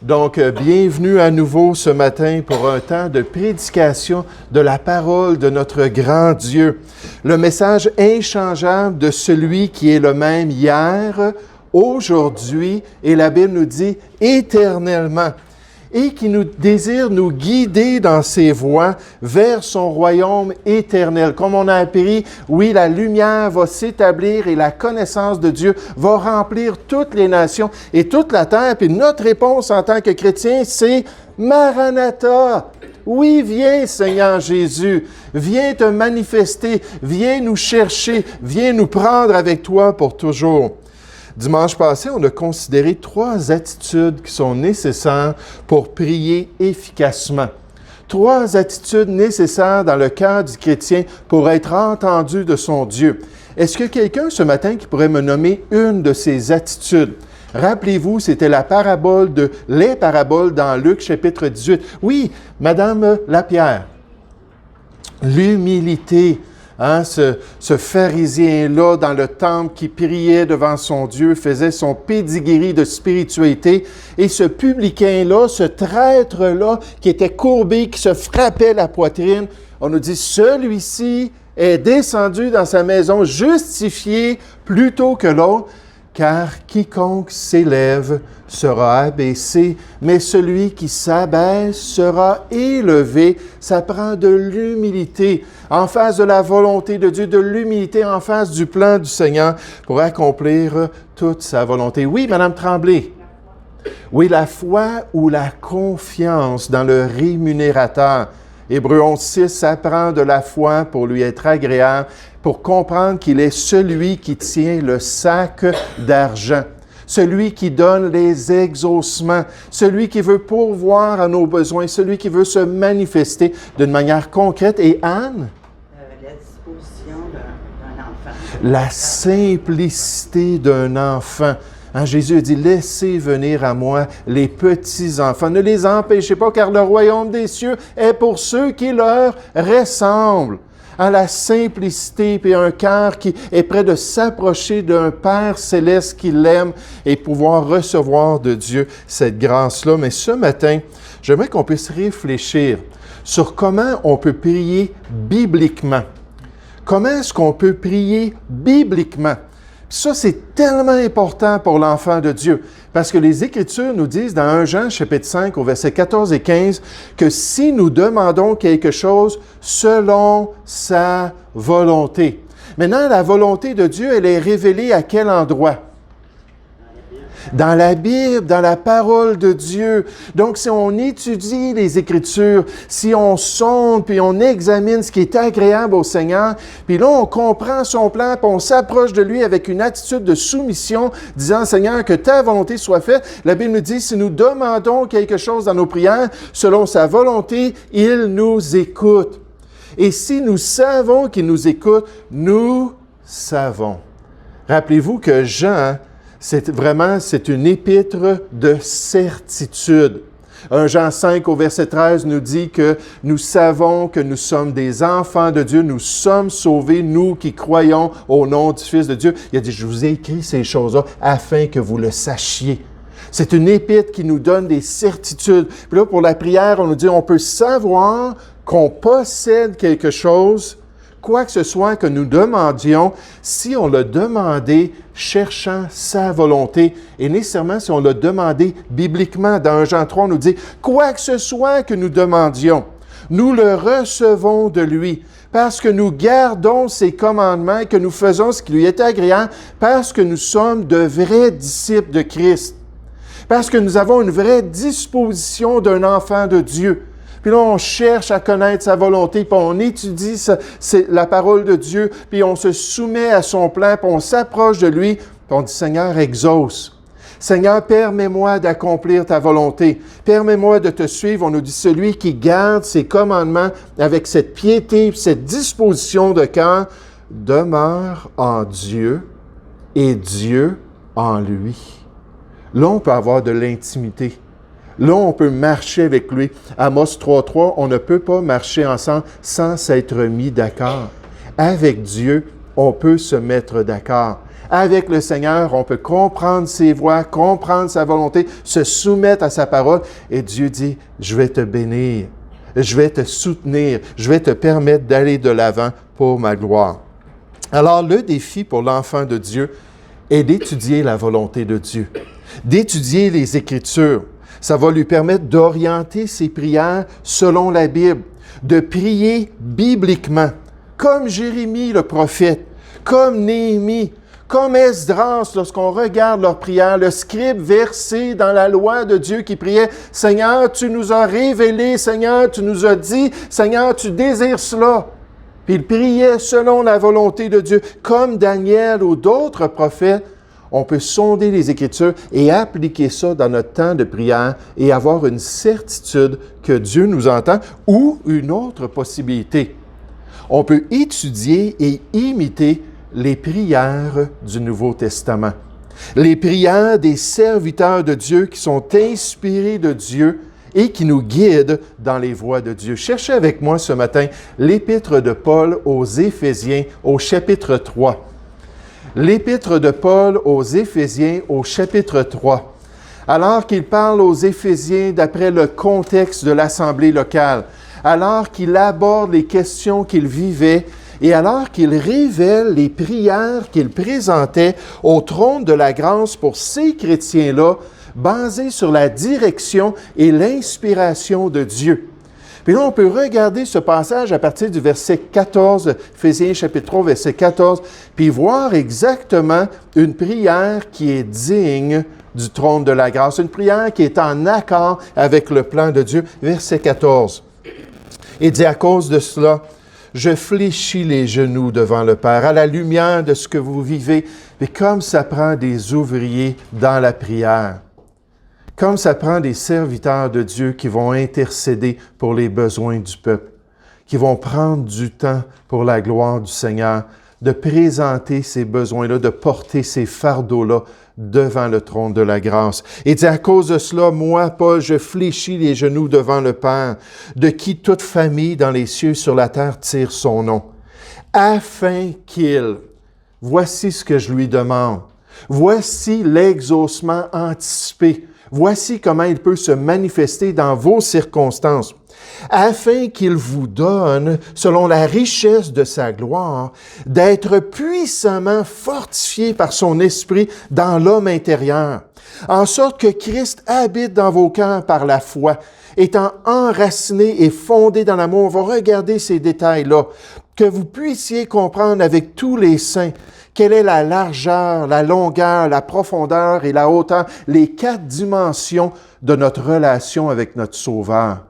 Donc, bienvenue à nouveau ce matin pour un temps de prédication de la parole de notre grand Dieu. Le message inchangeable de celui qui est le même hier, aujourd'hui, et la Bible nous dit éternellement, et qui nous désire nous guider dans ses voies vers son royaume éternel. Comme on a appris, oui, la lumière va s'établir et la connaissance de Dieu va remplir toutes les nations et toute la terre. Puis notre réponse en tant que chrétien, c'est Maranatha. Oui, viens Seigneur Jésus, viens te manifester, viens nous chercher, viens nous prendre avec toi pour toujours. Dimanche passé, on a considéré 3 attitudes qui sont nécessaires pour prier efficacement. 3 attitudes nécessaires dans le cœur du chrétien pour être entendu de son Dieu. Est-ce que quelqu'un ce matin qui pourrait me nommer une de ces attitudes? Rappelez-vous, c'était les paraboles dans Luc chapitre 18. Oui, Madame Lapierre, l'humilité. Ce pharisien-là dans le temple qui priait devant son Dieu, faisait son pédigree de spiritualité. Et ce publicain-là, ce traître-là, qui était courbé, qui se frappait la poitrine, on nous dit, celui-ci est descendu dans sa maison justifié plutôt que l'autre, car quiconque s'élève sera abaissé, mais celui qui s'abaisse sera élevé. Ça prend de l'humilité en face de la volonté de Dieu, de l'humilité en face du plan du Seigneur pour accomplir toute sa volonté. Oui, Madame Tremblay. Oui, la foi ou la confiance dans le rémunérateur. Hébreux 11.6, ça prend de la foi pour lui être agréable, pour comprendre qu'il est celui qui tient le sac d'argent, celui qui donne les exaucements, celui qui veut pourvoir à nos besoins, celui qui veut se manifester d'une manière concrète. Et Anne? La disposition d'un enfant. La simplicité d'un enfant. Jésus a dit, laissez venir à moi les petits-enfants. Ne les empêchez pas, car le royaume des cieux est pour ceux qui leur ressemblent. La simplicité et un cœur qui est prêt de s'approcher d'un Père céleste qui l'aime et pouvoir recevoir de Dieu cette grâce-là. Mais ce matin, j'aimerais qu'on puisse réfléchir sur comment on peut prier bibliquement. Comment est-ce qu'on peut prier bibliquement? Ça, c'est tellement important pour l'enfant de Dieu, parce que les Écritures nous disent dans 1 Jean, chapitre 5, au verset 14 et 15, que si nous demandons quelque chose selon sa volonté. Maintenant, la volonté de Dieu, elle est révélée à quel endroit? Dans la Bible, dans la parole de Dieu. Donc, si on étudie les Écritures, si on sonde, puis on examine ce qui est agréable au Seigneur, puis là, on comprend son plan, puis on s'approche de lui avec une attitude de soumission, disant, Seigneur, que ta volonté soit faite. La Bible nous dit, si nous demandons quelque chose dans nos prières, selon sa volonté, il nous écoute. Et si nous savons qu'il nous écoute, nous savons. Rappelez-vous que Jean, c'est une épître de certitude. 1 Jean 5 au verset 13 nous dit que nous savons que nous sommes des enfants de Dieu, nous sommes sauvés, nous qui croyons au nom du Fils de Dieu. Il a dit, je vous ai écrit ces choses-là afin que vous le sachiez. C'est une épître qui nous donne des certitudes. Puis là, pour la prière, on nous dit, on peut savoir qu'on possède quelque chose, quoi que ce soit que nous demandions, si on l'a demandé cherchant sa volonté, et nécessairement si on l'a demandé bibliquement. Dans 1 Jean 3, on nous dit, quoi que ce soit que nous demandions, nous le recevons de lui, parce que nous gardons ses commandements et que nous faisons ce qui lui est agréable, parce que nous sommes de vrais disciples de Christ, parce que nous avons une vraie disposition d'un enfant de Dieu. Puis là, on cherche à connaître sa volonté, puis on étudie la parole de Dieu, puis on se soumet à son plan, puis on s'approche de lui, puis on dit, Seigneur, exauce. Seigneur, permets-moi d'accomplir ta volonté. Permets-moi de te suivre. On nous dit, celui qui garde ses commandements avec cette piété, cette disposition de cœur, demeure en Dieu et Dieu en lui. Là, on peut avoir de l'intimité. Là, on peut marcher avec lui. Amos 3.3, on ne peut pas marcher ensemble sans s'être mis d'accord. Avec Dieu, on peut se mettre d'accord. avec le Seigneur, on peut comprendre ses voies, comprendre sa volonté, se soumettre à sa parole. Et Dieu dit, je vais te bénir, je vais te soutenir, je vais te permettre d'aller de l'avant pour ma gloire. Alors, le défi pour l'enfant de Dieu est d'étudier la volonté de Dieu, d'étudier les Écritures. Ça va lui permettre d'orienter ses prières selon la Bible, de prier bibliquement, comme Jérémie le prophète, comme Néhémie, comme Esdras, lorsqu'on regarde leurs prières, le scribe versé dans la loi de Dieu qui priait « Seigneur, tu nous as révélé, Seigneur, tu nous as dit, Seigneur, tu désires cela. » Puis il priait selon la volonté de Dieu, comme Daniel ou d'autres prophètes. On peut sonder les Écritures et appliquer ça dans notre temps de prière et avoir une certitude que Dieu nous entend ou une autre possibilité. On peut étudier et imiter les prières du Nouveau Testament. Les prières des serviteurs de Dieu qui sont inspirés de Dieu et qui nous guident dans les voies de Dieu. Cherchez avec moi ce matin l'Épître de Paul aux Éphésiens au chapitre 3. L'Épître de Paul aux Éphésiens au chapitre 3. Alors qu'il parle aux Éphésiens d'après le contexte de l'assemblée locale, alors qu'il aborde les questions qu'il vivait et alors qu'il révèle les prières qu'il présentait au trône de la grâce pour ces chrétiens-là, basées sur la direction et l'inspiration de Dieu. Puis là, on peut regarder ce passage à partir du verset 14, Éphésiens chapitre 3, verset 14, puis voir exactement une prière qui est digne du trône de la grâce, une prière qui est en accord avec le plan de Dieu. Verset 14. Il dit, à cause de cela, je fléchis les genoux devant le Père, à la lumière de ce que vous vivez, et comme ça prend des ouvriers dans la prière. Comme ça prend des serviteurs de Dieu qui vont intercéder pour les besoins du peuple, qui vont prendre du temps pour la gloire du Seigneur, de présenter ces besoins-là, de porter ces fardeaux-là devant le trône de la grâce. Et dit, à cause de cela, moi, Paul, je fléchis les genoux devant le Père, de qui toute famille dans les cieux et sur la terre tire son nom, afin qu'il, voici ce que je lui demande, voici l'exaucement anticipé, voici comment il peut se manifester dans vos circonstances, afin qu'il vous donne, selon la richesse de sa gloire, d'être puissamment fortifié par son esprit dans l'homme intérieur, en sorte que Christ habite dans vos cœurs par la foi, étant enraciné et fondé dans l'amour. On va regarder ces détails-là, que vous puissiez comprendre avec tous les saints quelle est la largeur, la longueur, la profondeur et la hauteur, les 4 dimensions de notre relation avec notre Sauveur.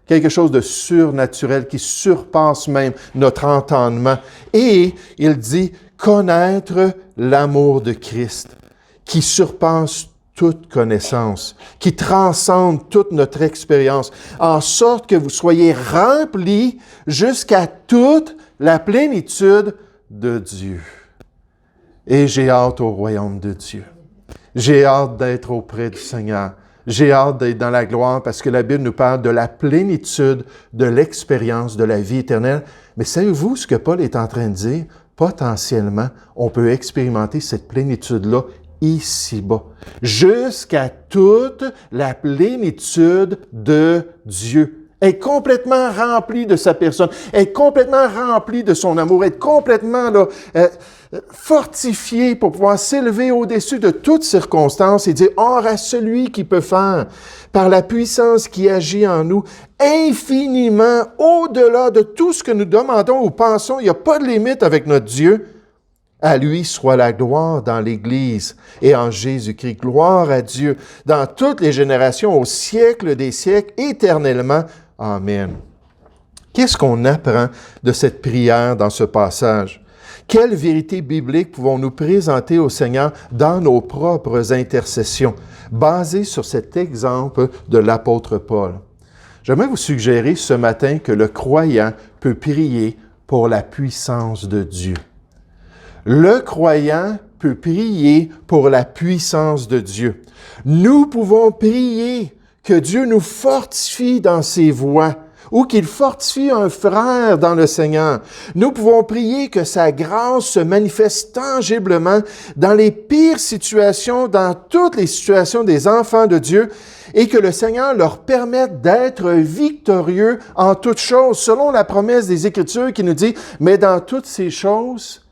Quelque chose de surnaturel qui surpasse même notre entendement. Et il dit connaître l'amour de Christ, qui surpasse toute connaissance, qui transcende toute notre expérience, en sorte que vous soyez remplis jusqu'à toute la plénitude de Dieu. Et j'ai hâte au royaume de Dieu. J'ai hâte d'être auprès du Seigneur. J'ai hâte d'être dans la gloire parce que la Bible nous parle de la plénitude de l'expérience de la vie éternelle. Mais savez-vous ce que Paul est en train de dire? Potentiellement, on peut expérimenter cette plénitude-là ici-bas, jusqu'à toute la plénitude de Dieu. Être complètement rempli de sa personne, être complètement rempli de son amour, être complètement fortifié pour pouvoir s'élever au-dessus de toutes circonstances et dire « Or à celui qui peut faire, par la puissance qui agit en nous, infiniment au-delà de tout ce que nous demandons ou pensons, il n'y a pas de limite avec notre Dieu. À lui soit la gloire dans l'Église et en Jésus-Christ. Gloire à Dieu dans toutes les générations, au siècle des siècles, éternellement. Amen. Qu'est-ce qu'on apprend de cette prière dans ce passage? Quelle vérité biblique pouvons-nous présenter au Seigneur dans nos propres intercessions, basées sur cet exemple de l'apôtre Paul? J'aimerais vous suggérer ce matin que le croyant peut prier pour la puissance de Dieu. Le croyant peut prier pour la puissance de Dieu. Nous pouvons prier que Dieu nous fortifie dans ses voies ou qu'il fortifie un frère dans le Seigneur. Nous pouvons prier que sa grâce se manifeste tangiblement dans les pires situations, dans toutes les situations des enfants de Dieu, et que le Seigneur leur permette d'être victorieux en toutes choses, selon la promesse des Écritures qui nous dit, mais dans toutes ces choses,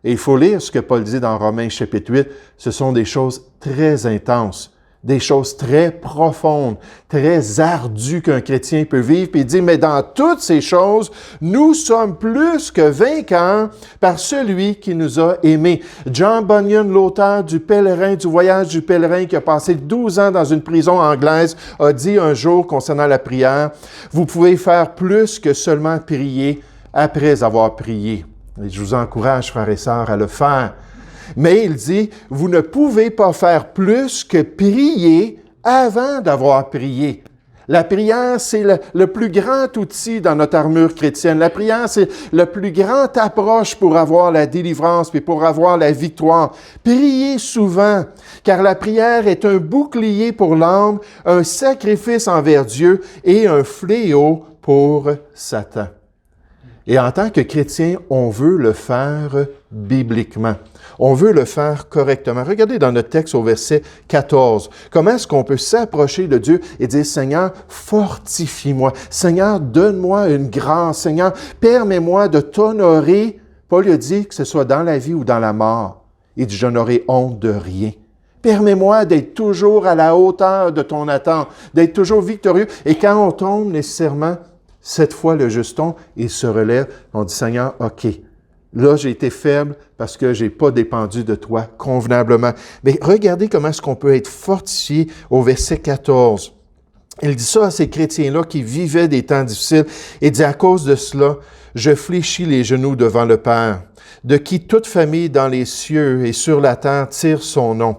et il faut lire ce que Paul dit dans Romains chapitre 8, ce sont des choses très intenses, des choses très profondes, très ardues qu'un chrétien peut vivre. Puis il dit, mais dans toutes ces choses, nous sommes plus que vainqueurs par celui qui nous a aimés. John Bunyan, l'auteur du Voyage du pèlerin, qui a passé 12 ans dans une prison anglaise, a dit un jour concernant la prière, vous pouvez faire plus que seulement prier après avoir prié. Et je vous encourage, frères et sœurs, à le faire. Mais il dit, vous ne pouvez pas faire plus que prier avant d'avoir prié. La prière, c'est le plus grand outil dans notre armure chrétienne. La prière, c'est le plus grand approche pour avoir la délivrance et pour avoir la victoire. Priez souvent, car la prière est un bouclier pour l'âme, un sacrifice envers Dieu et un fléau pour Satan. Et en tant que chrétien, on veut le faire bibliquement. On veut le faire correctement. Regardez dans notre texte au verset 14. Comment est-ce qu'on peut s'approcher de Dieu et dire, Seigneur, fortifie-moi. Seigneur, donne-moi une grâce. Seigneur, permets-moi de t'honorer. Paul a dit que ce soit dans la vie ou dans la mort. Il dit, je n'aurai honte de rien. Permets-moi d'être toujours à la hauteur de ton attente, d'être toujours victorieux. Et quand on tombe nécessairement, cette fois, le juste tombe et se relève. On dit, Seigneur, OK, là, j'ai été faible parce que j'ai pas dépendu de toi convenablement. Mais regardez comment est-ce qu'on peut être fortifié au verset 14. Il dit ça à ces chrétiens-là qui vivaient des temps difficiles. Il dit, à cause de cela, je fléchis les genoux devant le Père, de qui toute famille dans les cieux et sur la terre tire son nom,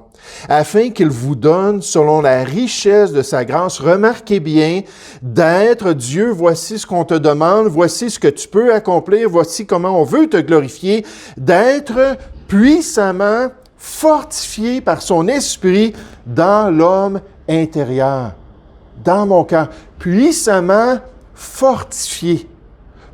afin qu'il vous donne, selon la richesse de sa grâce, remarquez bien, d'être Dieu, voici ce qu'on te demande, voici ce que tu peux accomplir, voici comment on veut te glorifier, d'être puissamment fortifié par son esprit dans l'homme intérieur, dans mon cœur, puissamment fortifié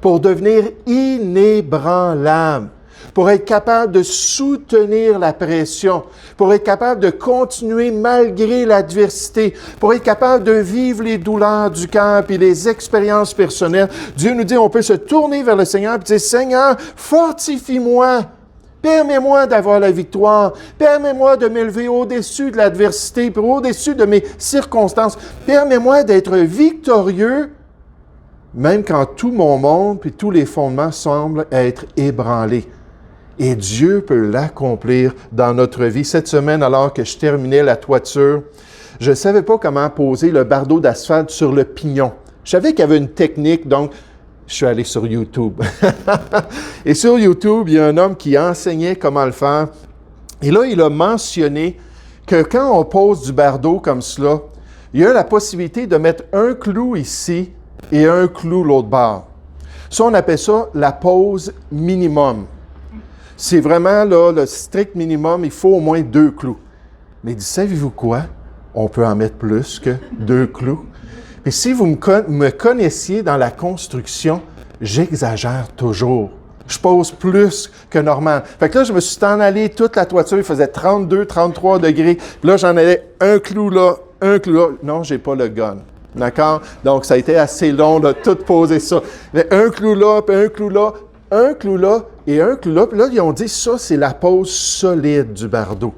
pour devenir inébranlable, pour être capable de soutenir la pression, pour être capable de continuer malgré l'adversité, pour être capable de vivre les douleurs du cœur et les expériences personnelles. Dieu nous dit, on peut se tourner vers le Seigneur et dire, Seigneur, fortifie-moi, permets-moi d'avoir la victoire, permets-moi de m'élever au-dessus de l'adversité, puis au-dessus de mes circonstances, permets-moi d'être victorieux, même quand tout mon monde puis tous les fondements semblent être ébranlés. Et Dieu peut l'accomplir dans notre vie. Cette semaine, alors que je terminais la toiture, je ne savais pas comment poser le bardeau d'asphalte sur le pignon. Je savais qu'il y avait une technique, donc je suis allé sur YouTube. Et sur YouTube, il y a un homme qui enseignait comment le faire. Et là, il a mentionné que quand on pose du bardeau comme cela, il y a la possibilité de mettre un clou ici et un clou l'autre bord. Ça, on appelle ça la pose minimum. C'est vraiment là, le strict minimum, il faut au moins 2 clous. Mais il dit, savez-vous quoi? On peut en mettre plus que 2 clous. Et si vous me connaissiez dans la construction, j'exagère toujours. Je pose plus que normal. Fait que là, je me suis en allé toute la toiture, il faisait 32, 33 degrés. Puis là, j'en avais un clou là, un clou là. Non, j'ai pas le gun. D'accord? Donc, ça a été assez long de tout poser ça. Mais un clou là, puis un clou là, un clou là et un clou là. Puis là, ils ont dit, ça, c'est la pose solide du bardeau.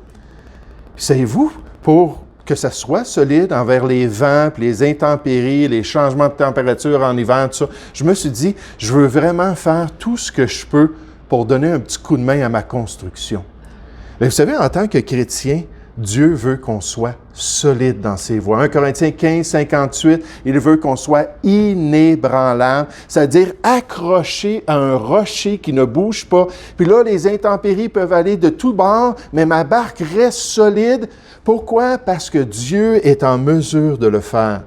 Puis savez-vous, pour que ça soit solide envers les vents, puis les intempéries, les changements de température en hiver, tout ça, je me suis dit, je veux vraiment faire tout ce que je peux pour donner un petit coup de main à ma construction. Mais vous savez, en tant que chrétien, Dieu veut qu'on soit solide dans ses voies. 1 Corinthiens 15, 58, il veut qu'on soit inébranlable, c'est-à-dire accroché à un rocher qui ne bouge pas. Puis là, les intempéries peuvent aller de tous bords, mais ma barque reste solide. Pourquoi? Parce que Dieu est en mesure de le faire.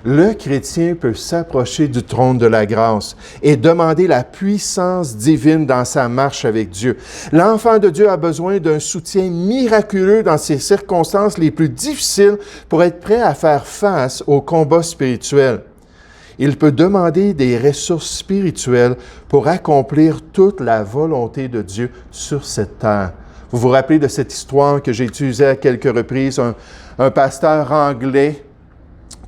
Le chrétien peut s'approcher du trône de la grâce et demander la puissance divine dans sa marche avec Dieu. L'enfant de Dieu a besoin d'un soutien miraculeux dans ses circonstances les plus difficiles pour être prêt à faire face au combat spirituel. Il peut demander des ressources spirituelles pour accomplir toute la volonté de Dieu sur cette terre. Vous vous rappelez de cette histoire que j'ai utilisée à quelques reprises, un pasteur anglais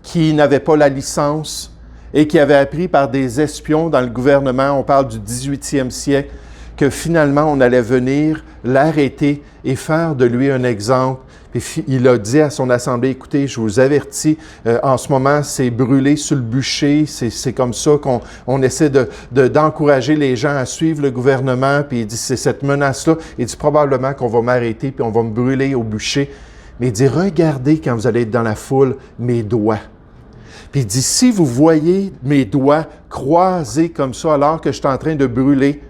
qui n'avait pas la licence et qui avait appris par des espions dans le gouvernement, on parle du 18e siècle, que finalement on allait venir l'arrêter et faire de lui un exemple. Puis il a dit à son assemblée, écoutez, je vous avertis, en ce moment, c'est brûlé sur le bûcher, c'est comme ça qu'on essaie d'encourager les gens à suivre le gouvernement, puis il dit, c'est cette menace-là, il dit probablement qu'on va m'arrêter, puis on va me brûler au bûcher. Mais il dit, regardez quand vous allez être dans la foule, mes doigts. Puis il dit, si vous voyez mes doigts croisés comme ça alors que je suis en train de brûler,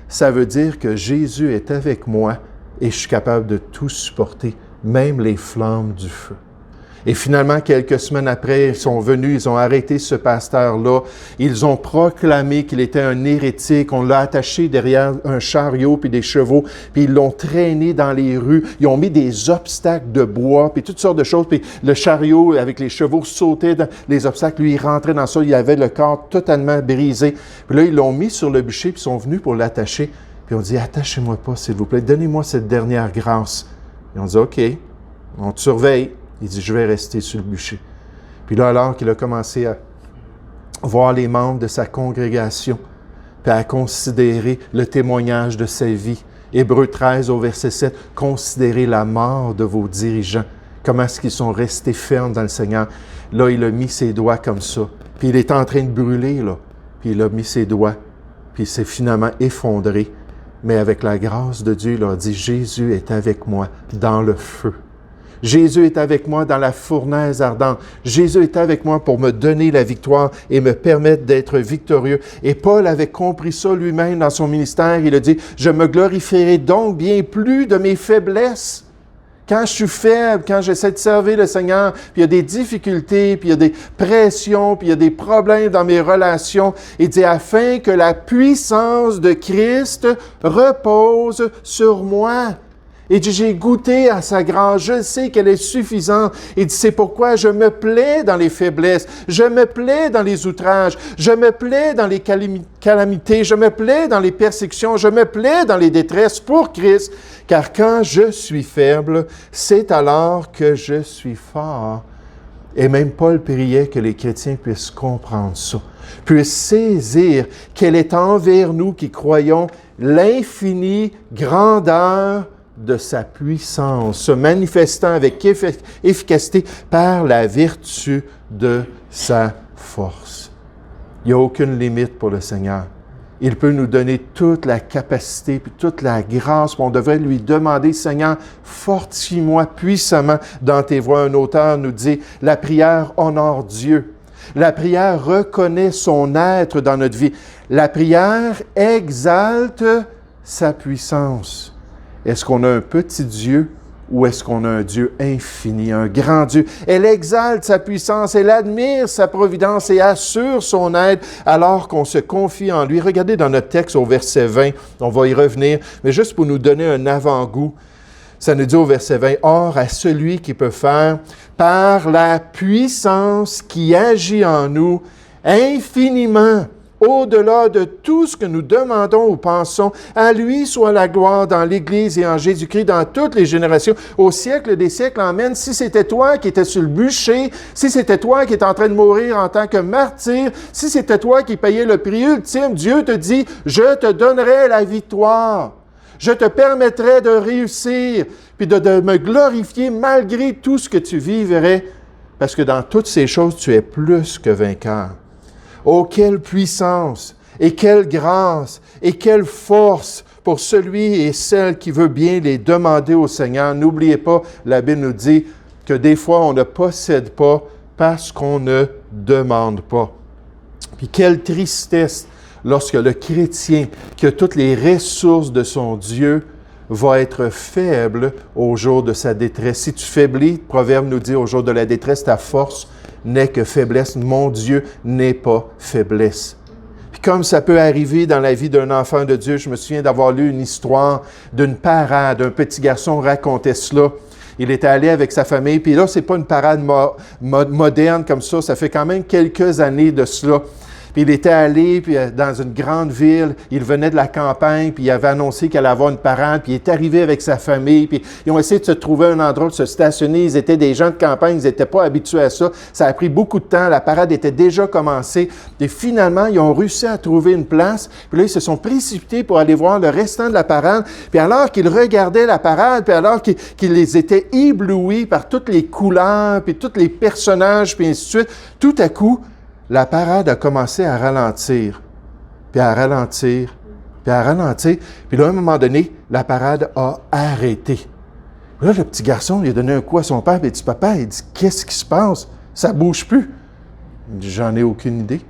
ça veut dire que Jésus est avec moi et je suis capable de tout supporter, même les flammes du feu. Et finalement, quelques semaines après, ils sont venus, ils ont arrêté ce pasteur-là. Ils ont proclamé qu'il était un hérétique. On l'a attaché derrière un chariot puis des chevaux, puis ils l'ont traîné dans les rues. Ils ont mis des obstacles de bois, puis toutes sortes de choses. Puis le chariot avec les chevaux sautait dans les obstacles. Lui, il rentrait dans ça. Il avait le corps totalement brisé. Puis là, ils l'ont mis sur le bûcher, puis ils sont venus pour l'attacher. Puis on dit, attachez-moi pas, s'il vous plaît. Donnez-moi cette dernière grâce. Ils ont dit, OK, on te surveille. Il dit, je vais rester sur le bûcher. Puis là, alors qu'il a commencé à voir les membres de sa congrégation, puis à considérer le témoignage de sa vie. Hébreux 13 au verset 7, considérez la mort de vos dirigeants. Comment est-ce qu'ils sont restés fermes dans le Seigneur? Là, il a mis ses doigts comme ça. Puis il est en train de brûler, là. Puis il a mis ses doigts. Puis il s'est finalement effondré. Mais avec la grâce de Dieu, il a dit, Jésus est avec moi dans le feu. Jésus est avec moi dans la fournaise ardente. Jésus est avec moi pour me donner la victoire et me permettre d'être victorieux. Et Paul avait compris ça lui-même dans son ministère. Il a dit, je me glorifierai donc bien plus de mes faiblesses. Quand je suis faible, quand j'essaie de servir le Seigneur, puis il y a des difficultés, puis il y a des pressions, puis il y a des problèmes dans mes relations, il dit, afin que la puissance de Christ repose sur moi. Il dit, j'ai goûté à sa grâce, je sais qu'elle est suffisante. Il dit, c'est pourquoi je me plais dans les faiblesses, je me plais dans les outrages, je me plais dans les calamités, je me plais dans les persécutions, je me plais dans les détresses pour Christ. Car quand je suis faible, c'est alors que je suis fort. Et même Paul priait que les chrétiens puissent comprendre ça, puissent saisir qu'elle est envers nous qui croyons l'infinie grandeur de sa puissance, se manifestant avec efficacité par la vertu de sa force. Il n'y a aucune limite pour le Seigneur. Il peut nous donner toute la capacité puis toute la grâce. On devrait lui demander, Seigneur, fortifie-moi puissamment dans tes voies. Un auteur nous dit, la prière honore Dieu. La prière reconnaît son être dans notre vie. La prière exalte sa puissance. Est-ce qu'on a un petit Dieu ou est-ce qu'on a un Dieu infini, un grand Dieu? Elle exalte sa puissance, elle admire sa providence et assure son aide alors qu'on se confie en lui. Regardez dans notre texte au verset 20, on va y revenir, mais juste pour nous donner un avant-goût, ça nous dit au verset 20, « Or, à celui qui peut faire, par la puissance qui agit en nous, infiniment, au-delà de tout ce que nous demandons ou pensons, à lui soit la gloire dans l'Église et en Jésus-Christ dans toutes les générations, au siècle des siècles. Amen. » Si c'était toi qui étais sur le bûcher, si c'était toi qui étais en train de mourir en tant que martyr, si c'était toi qui payais le prix ultime, Dieu te dit, « Je te donnerai la victoire. Je te permettrai de réussir, puis de me glorifier malgré tout ce que tu vivrais, parce que dans toutes ces choses, tu es plus que vainqueur. » Oh, quelle puissance et quelle grâce et quelle force pour celui et celle qui veut bien les demander au Seigneur. N'oubliez pas, la Bible nous dit que des fois, on ne possède pas parce qu'on ne demande pas. Puis quelle tristesse lorsque le chrétien qui a toutes les ressources de son Dieu va être faible au jour de sa détresse. Si tu faiblis, le Proverbe nous dit au jour de la détresse, ta force n'est que faiblesse. Mon Dieu n'est pas faiblesse. Puis comme ça peut arriver dans la vie d'un enfant de Dieu, je me souviens d'avoir lu une histoire d'une parade, un petit garçon racontait cela. il était allé avec sa famille, puis là, c'est pas une parade moderne comme ça fait quand même quelques années de cela. Puis il était allé puis, dans une grande ville, il venait de la campagne, puis il avait annoncé qu'il allait avoir une parade, puis il est arrivé avec sa famille, puis ils ont essayé de se trouver un endroit de se stationner. Ils étaient des gens de campagne, ils n'étaient pas habitués à ça. Ça a pris beaucoup de temps, la parade était déjà commencée. Et finalement, ils ont réussi à trouver une place, puis là, ils se sont précipités pour aller voir le restant de la parade. Puis alors qu'ils regardaient la parade, puis alors qu'ils étaient éblouis par toutes les couleurs, puis tous les personnages, puis ainsi de suite, tout à coup, la parade a commencé à ralentir, puis à ralentir, puis à ralentir. Puis là, à un moment donné, la parade a arrêté. Puis là, le petit garçon, il a donné un coup à son père, puis il dit, « Papa, il dit, qu'est-ce qui se passe? Ça bouge plus. » Il dit, « J'en ai aucune idée. »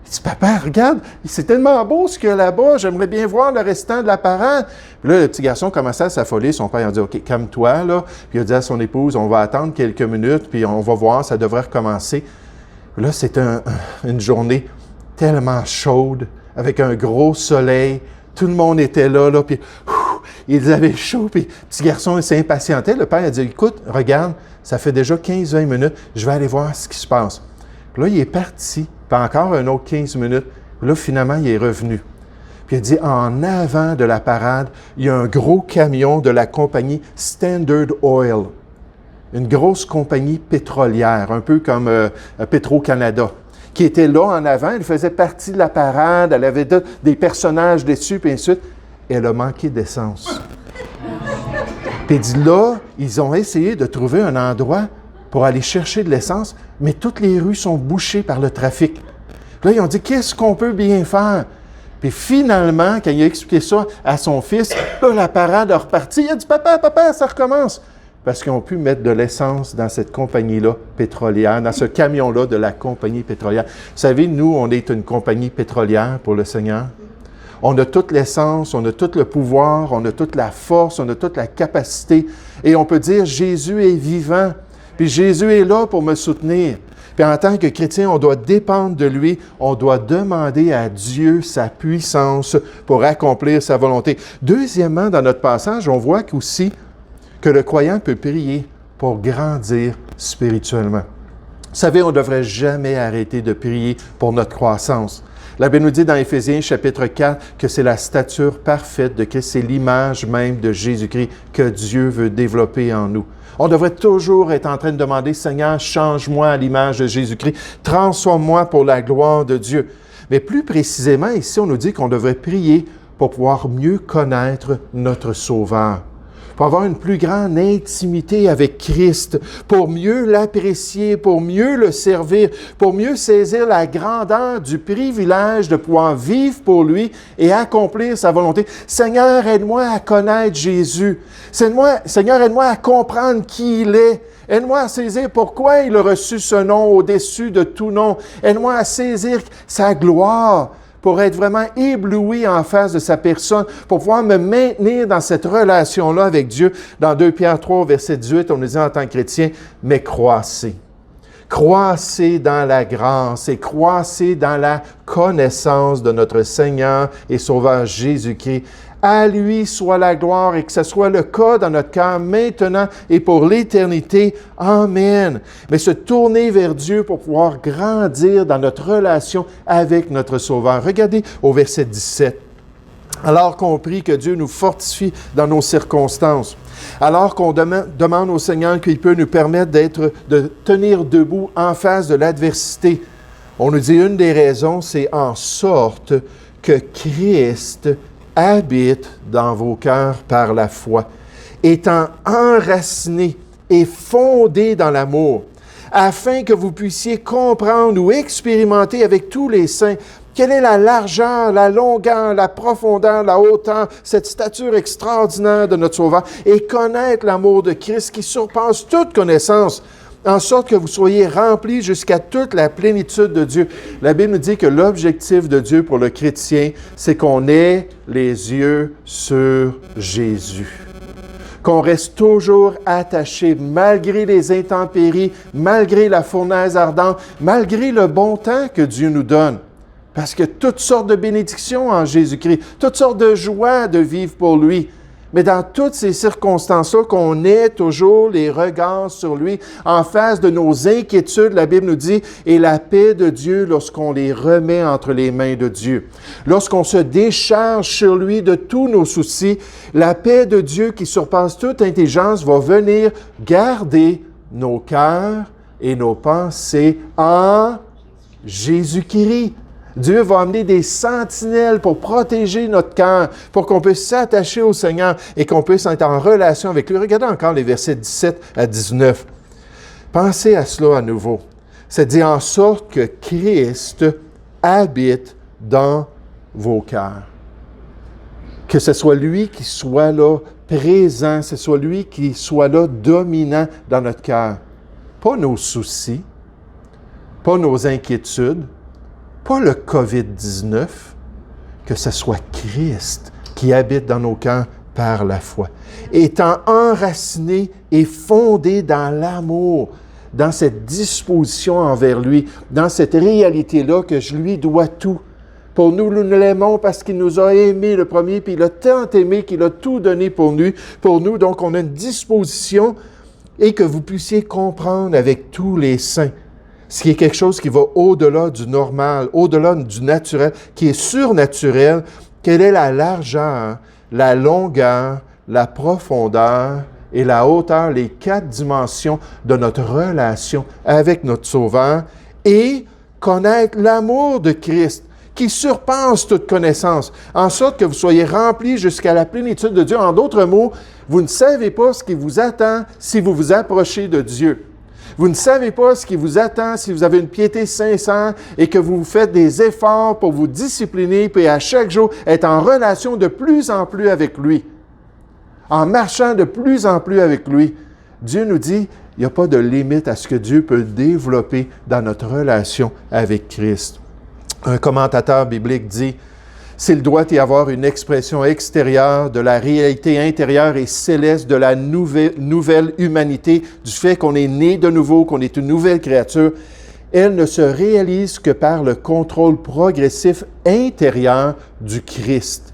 Il dit, « Papa, regarde, c'est tellement beau ce qu'il y a là-bas, j'aimerais bien voir le restant de la parade. » Puis là, le petit garçon commençait à s'affoler. Son père a dit, « OK, calme-toi, là. » Puis il a dit à son épouse, « On va attendre quelques minutes, puis on va voir, ça devrait recommencer. » Là, c'était une journée tellement chaude, avec un gros soleil. Tout le monde était là, puis ils avaient chaud, puis le petit garçon s'impatientait. Le père a dit, « Écoute, regarde, ça fait déjà 15-20 minutes, je vais aller voir ce qui se passe. » Puis là, il est parti, puis encore un autre 15 minutes. Puis là, finalement, il est revenu. Puis il a dit, en avant de la parade, il y a un gros camion de la compagnie Standard Oil. Une grosse compagnie pétrolière, un peu comme Petro-Canada, qui était là en avant. Elle faisait partie de la parade, elle avait des personnages dessus, puis ainsi de suite. Elle a manqué d'essence. Puis il dit là, ils ont essayé de trouver un endroit pour aller chercher de l'essence, mais toutes les rues sont bouchées par le trafic. Puis là, ils ont dit, qu'est-ce qu'on peut bien faire? Puis finalement, quand il a expliqué ça à son fils, là, la parade a reparti. Il a dit, papa, ça recommence. Parce qu'ils ont pu mettre de l'essence dans cette compagnie-là pétrolière, dans ce camion-là de la compagnie pétrolière. Vous savez, nous, on est une compagnie pétrolière pour le Seigneur. On a toute l'essence, on a tout le pouvoir, on a toute la force, on a toute la capacité. Et on peut dire, Jésus est vivant, puis Jésus est là pour me soutenir. Puis en tant que chrétien, on doit dépendre de lui, on doit demander à Dieu sa puissance pour accomplir sa volonté. Deuxièmement, dans notre passage, on voit qu'aussi, que le croyant peut prier pour grandir spirituellement. Vous savez, on ne devrait jamais arrêter de prier pour notre croissance. La Bible nous dit dans Éphésiens chapitre 4 que c'est la stature parfaite de Christ, c'est l'image même de Jésus-Christ que Dieu veut développer en nous. On devrait toujours être en train de demander, « Seigneur, change-moi à l'image de Jésus-Christ, transforme-moi pour la gloire de Dieu. » Mais plus précisément, ici, on nous dit qu'on devrait prier pour pouvoir mieux connaître notre Sauveur, pour avoir une plus grande intimité avec Christ, pour mieux l'apprécier, pour mieux le servir, pour mieux saisir la grandeur du privilège de pouvoir vivre pour lui et accomplir sa volonté. Seigneur, aide-moi à connaître Jésus. Seigneur, aide-moi à comprendre qui il est. Aide-moi à saisir pourquoi il a reçu ce nom au-dessus de tout nom. Aide-moi à saisir sa gloire, pour être vraiment ébloui en face de sa personne, pour pouvoir me maintenir dans cette relation-là avec Dieu. Dans 2 Pierre 3, verset 18, on nous dit en tant que chrétien, « Mais croissez. Croissez dans la grâce et croissez dans la connaissance de notre Seigneur et Sauveur Jésus-Christ. À lui soit la gloire et que ce soit le cas dans notre cœur maintenant et pour l'éternité. Amen. » Mais se tourner vers Dieu pour pouvoir grandir dans notre relation avec notre Sauveur. Regardez au verset 17. Alors qu'on prie que Dieu nous fortifie dans nos circonstances, alors qu'on demande au Seigneur qu'il peut nous permettre de tenir debout en face de l'adversité, on nous dit une des raisons, c'est en sorte que Christ habite dans vos cœurs par la foi, étant enraciné et fondé dans l'amour, afin que vous puissiez comprendre ou expérimenter avec tous les saints quelle est la largeur, la longueur, la profondeur, la hauteur, cette stature extraordinaire de notre Sauveur, et connaître l'amour de Christ qui surpasse toute connaissance, en sorte que vous soyez remplis jusqu'à toute la plénitude de Dieu. La Bible nous dit que l'objectif de Dieu pour le chrétien, c'est qu'on ait les yeux sur Jésus. Qu'on reste toujours attaché, malgré les intempéries, malgré la fournaise ardente, malgré le bon temps que Dieu nous donne. Parce que toutes sortes de bénédictions en Jésus-Christ, toutes sortes de joies de vivre pour lui. Mais dans toutes ces circonstances-là, qu'on ait toujours les regards sur lui, en face de nos inquiétudes, la Bible nous dit, et la paix de Dieu lorsqu'on les remet entre les mains de Dieu. Lorsqu'on se décharge sur lui de tous nos soucis, la paix de Dieu qui surpasse toute intelligence va venir garder nos cœurs et nos pensées en Jésus-Christ. Dieu va amener des sentinelles pour protéger notre cœur, pour qu'on puisse s'attacher au Seigneur et qu'on puisse être en relation avec lui. Regardez encore les versets 17 à 19. Pensez à cela à nouveau. C'est-à-dire en sorte que Christ habite dans vos cœurs. Que ce soit lui qui soit là, présent, que ce soit lui qui soit là, dominant dans notre cœur. Pas nos soucis, pas nos inquiétudes, pas le COVID-19, que ce soit Christ qui habite dans nos cœurs par la foi. Étant enraciné et fondé dans l'amour, dans cette disposition envers lui, dans cette réalité-là que je lui dois tout. Pour nous, nous l'aimons parce qu'il nous a aimés le premier, puis il a tant aimé qu'il a tout donné pour nous. Donc, on a une disposition et que vous puissiez comprendre avec tous les saints. Ce qui est quelque chose qui va au-delà du normal, au-delà du naturel, qui est surnaturel. Quelle est la largeur, la longueur, la profondeur et la hauteur, les 4 dimensions de notre relation avec notre Sauveur, et connaître l'amour de Christ qui surpasse toute connaissance, en sorte que vous soyez remplis jusqu'à la plénitude de Dieu. En d'autres mots, vous ne savez pas ce qui vous attend si vous vous approchez de Dieu. Vous ne savez pas ce qui vous attend si vous avez une piété sincère et que vous faites des efforts pour vous discipliner, puis à chaque jour être en relation de plus en plus avec lui. En marchant de plus en plus avec lui. Dieu nous dit, il n'y a pas de limite à ce que Dieu peut développer dans notre relation avec Christ. Un commentateur biblique dit, s'il doit y avoir une expression extérieure de la réalité intérieure et céleste de la nouvelle humanité, du fait qu'on est né de nouveau, qu'on est une nouvelle créature, elle ne se réalise que par le contrôle progressif intérieur du Christ.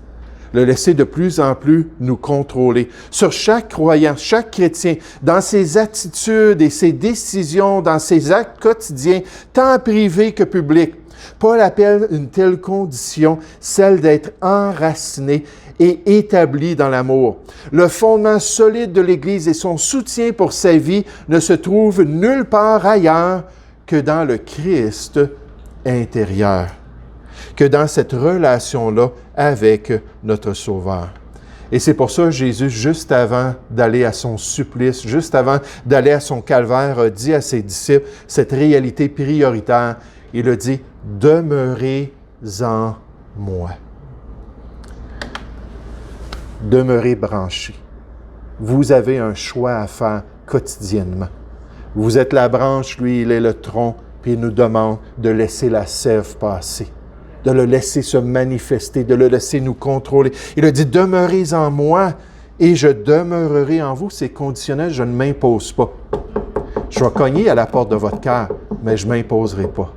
Le laisser de plus en plus nous contrôler. Sur chaque croyant, chaque chrétien, dans ses attitudes et ses décisions, dans ses actes quotidiens, tant privés que publics, Paul appelle une telle condition celle d'être enraciné et établi dans l'amour. Le fondement solide de l'Église et son soutien pour sa vie ne se trouvent nulle part ailleurs que dans le Christ intérieur, que dans cette relation-là avec notre Sauveur. Et c'est pour ça que Jésus, juste avant d'aller à son supplice, juste avant d'aller à son calvaire, a dit à ses disciples cette réalité prioritaire. Il a dit, « Demeurez en moi. » Demeurez branchés. Vous avez un choix à faire quotidiennement. Vous êtes la branche, lui, il est le tronc, puis il nous demande de laisser la sève passer, de le laisser se manifester, de le laisser nous contrôler. Il a dit, « Demeurez en moi et je demeurerai en vous. » C'est conditionnel, je ne m'impose pas. Je vais cogner à la porte de votre cœur, mais je ne m'imposerai pas.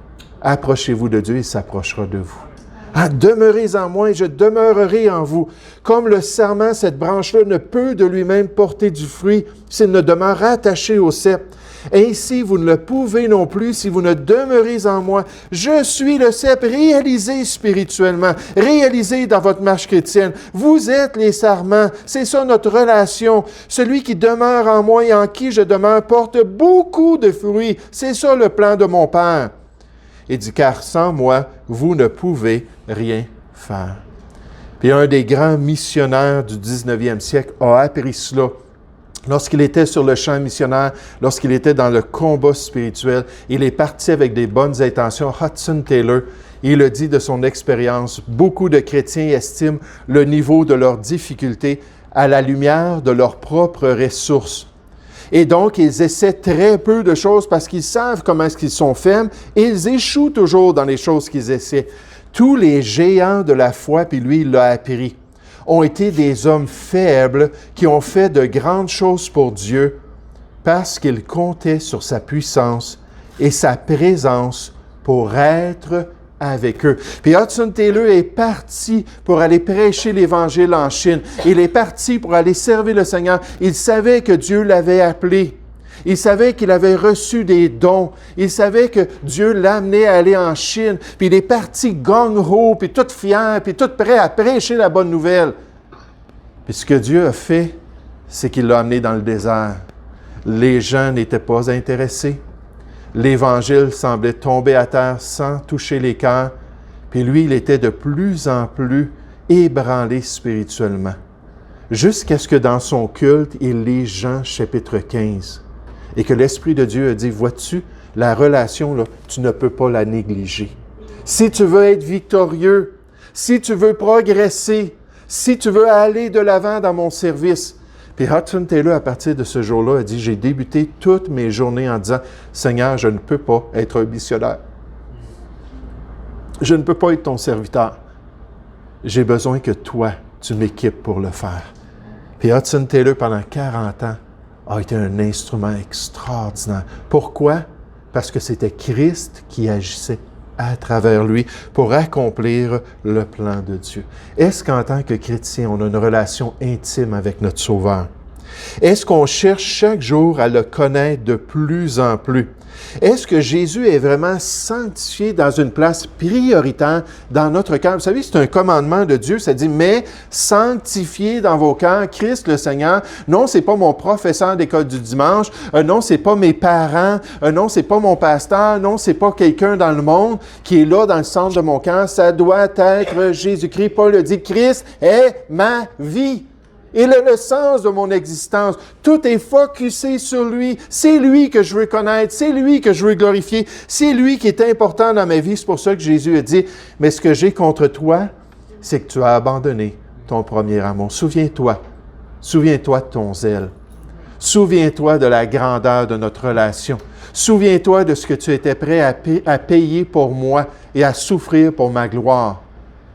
Approchez-vous de Dieu, il s'approchera de vous. Ah, demeurez en moi et je demeurerai en vous. Comme le sarment, cette branche-là ne peut de lui-même porter du fruit s'il ne demeure attaché au cep. Ainsi, vous ne le pouvez non plus si vous ne demeurez en moi. Je suis le cep réalisé spirituellement, réalisé dans votre marche chrétienne. Vous êtes les sarments. C'est ça notre relation. Celui qui demeure en moi et en qui je demeure porte beaucoup de fruits. C'est ça le plan de mon Père. Il dit, car sans moi, vous ne pouvez rien faire. Puis un des grands missionnaires du 19e siècle a appris cela. Lorsqu'il était sur le champ missionnaire, lorsqu'il était dans le combat spirituel, il est parti avec des bonnes intentions. Hudson Taylor, il a dit de son expérience, beaucoup de chrétiens estiment le niveau de leurs difficultés à la lumière de leurs propres ressources. Et donc, ils essaient très peu de choses parce qu'ils savent comment est-ce qu'ils sont faibles et ils échouent toujours dans les choses qu'ils essaient. Tous les géants de la foi, puis lui, il l'a appris, ont été des hommes faibles qui ont fait de grandes choses pour Dieu parce qu'ils comptaient sur sa puissance et sa présence pour être avec eux. Puis Hudson Taylor est parti pour aller prêcher l'Évangile en Chine. Il est parti pour aller servir le Seigneur. Il savait que Dieu l'avait appelé. Il savait qu'il avait reçu des dons. Il savait que Dieu l'amenait à aller en Chine. Puis il est parti gung-ho, puis tout fier, puis tout prêt à prêcher la bonne nouvelle. Puis ce que Dieu a fait, c'est qu'il l'a amené dans le désert. Les gens n'étaient pas intéressés. L'Évangile semblait tomber à terre sans toucher les cœurs. Puis lui, il était de plus en plus ébranlé spirituellement. Jusqu'à ce que dans son culte, il lit Jean chapitre 15. Et que l'Esprit de Dieu a dit, vois-tu, la relation, là, tu ne peux pas la négliger. Si tu veux être victorieux, si tu veux progresser, si tu veux aller de l'avant dans mon service. Puis Hudson Taylor, à partir de ce jour-là, a dit, j'ai débuté toutes mes journées en disant, Seigneur, je ne peux pas être un missionnaire. Je ne peux pas être ton serviteur. J'ai besoin que toi, tu m'équipes pour le faire. Puis Hudson Taylor, pendant 40 ans, a été un instrument extraordinaire. Pourquoi? Parce que c'était Christ qui agissait à travers lui pour accomplir le plan de Dieu. Est-ce qu'en tant que chrétien, on a une relation intime avec notre Sauveur? Est-ce qu'on cherche chaque jour à le connaître de plus en plus? Est-ce que Jésus est vraiment sanctifié dans une place prioritaire dans notre cœur? Vous savez, c'est un commandement de Dieu, ça dit « Mais sanctifiez dans vos cœurs Christ le Seigneur. » Non, c'est pas mon professeur d'école du dimanche. Non, c'est pas mes parents. Non, c'est pas mon pasteur. Non, c'est pas quelqu'un dans le monde qui est là dans le centre de mon cœur. Ça doit être Jésus-Christ. Paul dit « Christ est ma vie. » Il est le sens de mon existence. Tout est focusé sur lui. C'est lui que je veux connaître. C'est lui que je veux glorifier. C'est lui qui est important dans ma vie. C'est pour ça que Jésus a dit, mais ce que j'ai contre toi, c'est que tu as abandonné ton premier amour. Souviens-toi de ton zèle. Souviens-toi de la grandeur de notre relation. Souviens-toi de ce que tu étais prêt à payer pour moi et à souffrir pour ma gloire.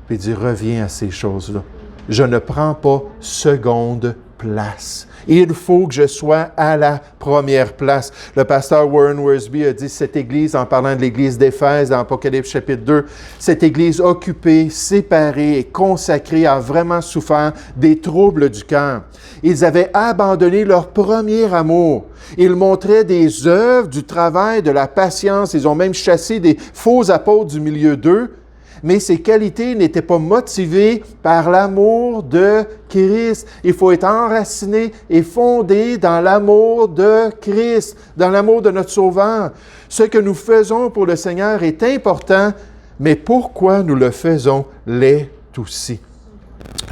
Puis il dit, reviens à ces choses-là. Je ne prends pas seconde place. Il faut que je sois à la première place. Le pasteur Warren Wiersbe a dit, cette Église, en parlant de l'Église d'Éphèse dans Apocalypse chapitre 2, cette Église occupée, séparée et consacrée a vraiment souffert des troubles du cœur. Ils avaient abandonné leur premier amour. Ils montraient des œuvres, du travail, de la patience. Ils ont même chassé des faux apôtres du milieu d'eux. Mais ces qualités n'étaient pas motivées par l'amour de Christ. Il faut être enraciné et fondé dans l'amour de Christ, dans l'amour de notre Sauveur. Ce que nous faisons pour le Seigneur est important, mais pourquoi nous le faisons l'est aussi.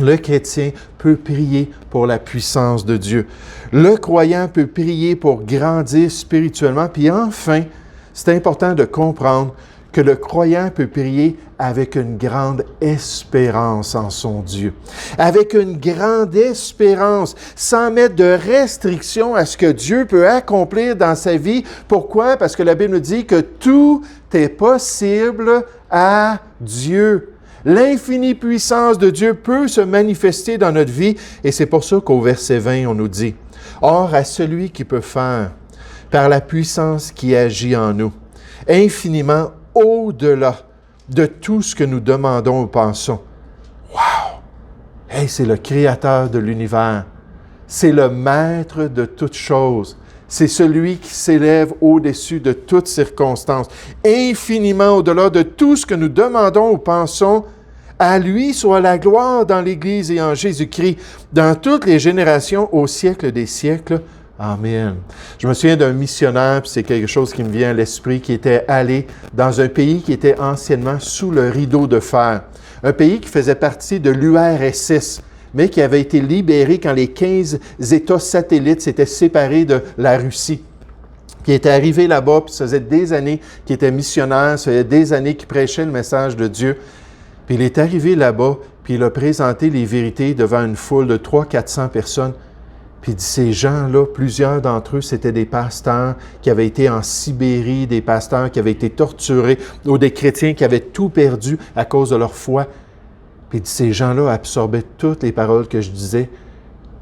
Le chrétien peut prier pour la puissance de Dieu. Le croyant peut prier pour grandir spirituellement. Puis enfin, c'est important de comprendre que le croyant peut prier avec une grande espérance en son Dieu. Avec une grande espérance, sans mettre de restrictions à ce que Dieu peut accomplir dans sa vie. Pourquoi? Parce que la Bible nous dit que tout est possible à Dieu. L'infinie puissance de Dieu peut se manifester dans notre vie et c'est pour ça qu'au verset 20, on nous dit « Or, à celui qui peut faire, par la puissance qui agit en nous, infiniment au-delà de tout ce que nous demandons ou pensons. » Wow! Hey, c'est le Créateur de l'univers. C'est le Maître de toutes choses. C'est celui qui s'élève au-dessus de toutes circonstances. Infiniment au-delà de tout ce que nous demandons ou pensons, à lui soit la gloire dans l'Église et en Jésus-Christ, dans toutes les générations, au siècle des siècles. Amen. Je me souviens d'un missionnaire, puis c'est quelque chose qui me vient à l'esprit, qui était allé dans un pays qui était anciennement sous le rideau de fer. Un pays qui faisait partie de l'URSS, mais qui avait été libéré quand les 15 États satellites s'étaient séparés de la Russie. Qui était arrivé là-bas, puis ça faisait des années qu'il était missionnaire, ça faisait des années qu'il prêchait le message de Dieu. Puis il est arrivé là-bas, puis il a présenté les vérités devant une foule de 300-400 personnes. Puis il dit, ces gens-là, plusieurs d'entre eux, c'était des pasteurs qui avaient été en Sibérie, des pasteurs qui avaient été torturés, ou des chrétiens qui avaient tout perdu à cause de leur foi. Puis il dit, ces gens-là absorbaient toutes les paroles que je disais,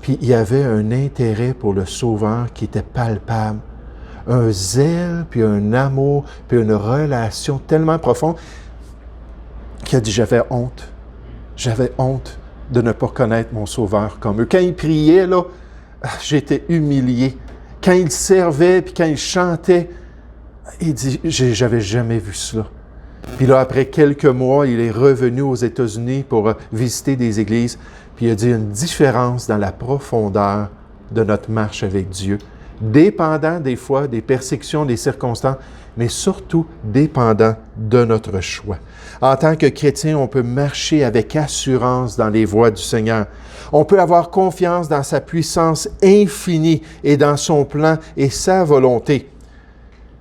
puis il y avait un intérêt pour le Sauveur qui était palpable. Un zèle, puis un amour, puis une relation tellement profonde. qui a dit, j'avais honte. J'avais honte de ne pas connaître mon Sauveur comme eux. Quand il priait, là, j'étais humilié. Quand il servait, puis quand il chantait, il dit, j'avais jamais vu cela. Puis là, après quelques mois, il est revenu aux États-Unis pour visiter des églises, puis il a dit une différence dans la profondeur de notre marche avec Dieu, dépendant des fois des persécutions, des circonstances, mais surtout dépendant de notre choix. En tant que chrétien, on peut marcher avec assurance dans les voies du Seigneur. On peut avoir confiance dans sa puissance infinie et dans son plan et sa volonté.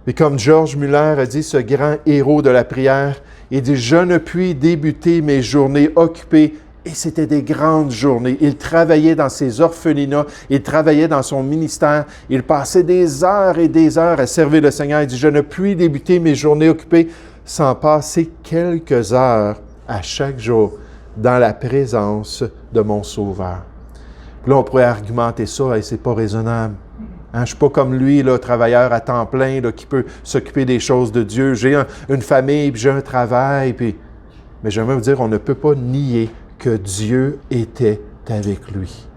Et comme George Muller a dit, ce grand héros de la prière, il dit « Je ne puis débuter mes journées occupées ». Et c'était des grandes journées. Il travaillait dans ses orphelinats, il travaillait dans son ministère, il passait des heures et des heures à servir le Seigneur. Il dit « Je ne puis débuter mes journées occupées sans passer quelques heures à chaque jour dans la présence de mon Sauveur. » Là, on pourrait argumenter ça, et c'est pas raisonnable. Hein, je ne suis pas comme lui, là, travailleur à temps plein, là, qui peut s'occuper des choses de Dieu. J'ai une famille, puis j'ai un travail. Puis... Mais j'aimerais vous dire, on ne peut pas nier que Dieu était avec lui.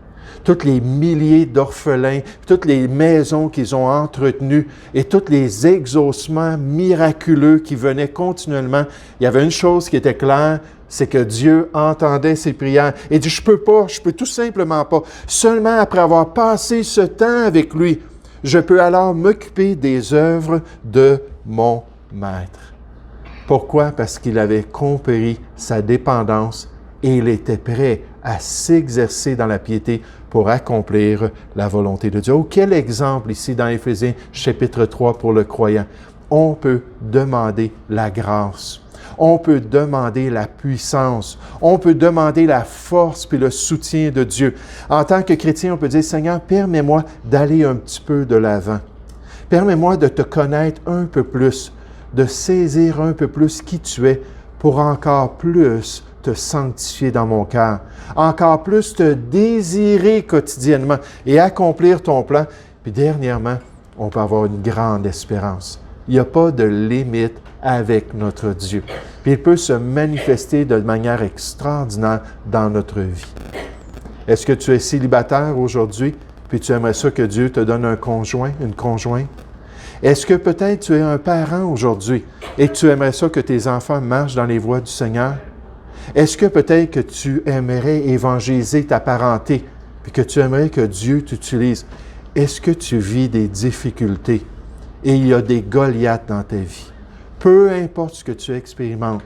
Tous les milliers d'orphelins, toutes les maisons qu'ils ont entretenues et tous les exaucements miraculeux qui venaient continuellement, il y avait une chose qui était claire, c'est que Dieu entendait ses prières. Et dit, je peux tout simplement pas. Seulement après avoir passé ce temps avec lui, je peux alors m'occuper des œuvres de mon Maître. Pourquoi? Parce qu'il avait compris sa dépendance et il était prêt à s'exercer dans la piété pour accomplir la volonté de Dieu. Oh, quel exemple ici dans Éphésiens chapitre 3 pour le croyant. On peut demander la grâce. On peut demander la puissance. On peut demander la force puis le soutien de Dieu. En tant que chrétien, on peut dire, Seigneur, permets-moi d'aller un petit peu de l'avant. Permets-moi de te connaître un peu plus, de saisir un peu plus qui tu es pour encore plus te sanctifier dans mon cœur, encore plus te désirer quotidiennement et accomplir ton plan. Puis dernièrement, on peut avoir une grande espérance. Il n'y a pas de limite avec notre Dieu. Puis il peut se manifester de manière extraordinaire dans notre vie. Est-ce que tu es célibataire aujourd'hui, puis tu aimerais ça que Dieu te donne un conjoint, une conjointe? Est-ce que peut-être tu es un parent aujourd'hui et tu aimerais ça que tes enfants marchent dans les voies du Seigneur? Est-ce que peut-être que tu aimerais évangéliser ta parenté puis que tu aimerais que Dieu t'utilise? Est-ce que tu vis des difficultés et il y a des Goliaths dans ta vie? Peu importe ce que tu expérimentes,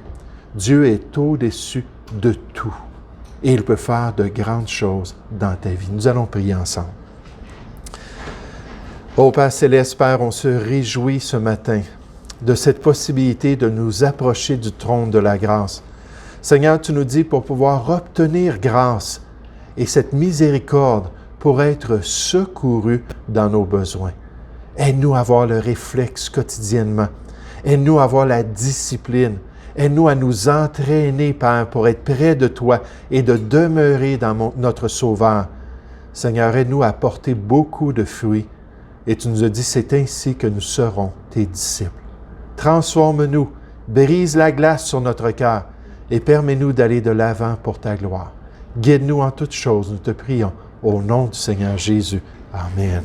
Dieu est au-dessus de tout et il peut faire de grandes choses dans ta vie. Nous allons prier ensemble. Ô Père Céleste, Père, on se réjouit ce matin de cette possibilité de nous approcher du trône de la grâce. Seigneur, tu nous dis pour pouvoir obtenir grâce et cette miséricorde pour être secourus dans nos besoins. Aide-nous à avoir le réflexe quotidiennement. Aide-nous à avoir la discipline. Aide-nous à nous entraîner, Père, pour être près de toi et de demeurer dans notre Sauveur. Seigneur, aide-nous à porter beaucoup de fruits. Et tu nous as dit, c'est ainsi que nous serons tes disciples. Transforme-nous, brise la glace sur notre cœur et permets-nous d'aller de l'avant pour ta gloire. Guide-nous en toutes choses, nous te prions, au nom du Seigneur Jésus. Amen.